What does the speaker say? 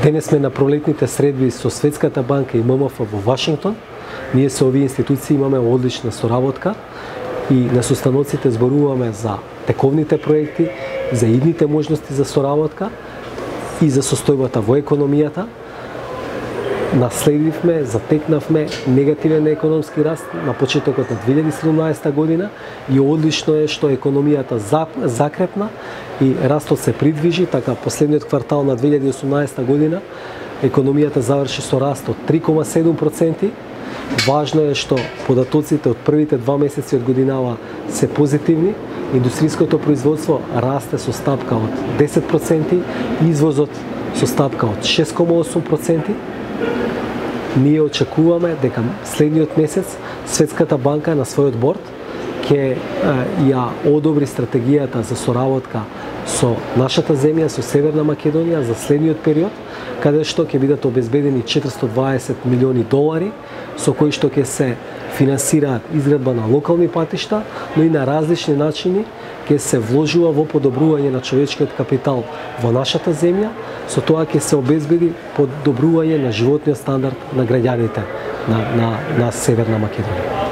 Денес сме на пролетните средби со Светската банка и ММФ во Вашингтон. Ние со овие институции имаме одлична соработка и на состаноците зборуваме за тековните проекти, за идните можности за соработка и за состојбата во економијата. Наследивме, затекнавме негативен економски раст на почетокот на 2017 година и одлично е што економијата закрепна и растот се придвижи, така последниот квартал на 2018 година економијата заврши со раст од 3,7%. Важно е што податоците од првите 2 месеци од годинава се позитивни, индустријското производство расте со стапка од 10%, извозот со стапка од 6,8%. Ние очекуваме дека следниот месец Светската банка на својот борд ќе ја одобри стратегијата за соработка со нашата земја, со Северна Македонија за следниот период, каде што ќе бидат обезбедени 420 милиони долари, со кои што ќе се финансираат изградба на локални патишта, но и на различни начини ќе се вложува во подобрување на човечкиот капитал во нашата земја, со тоа ќе се обезбеди подобрување на животниот стандард на граѓаните на Северна Македонија.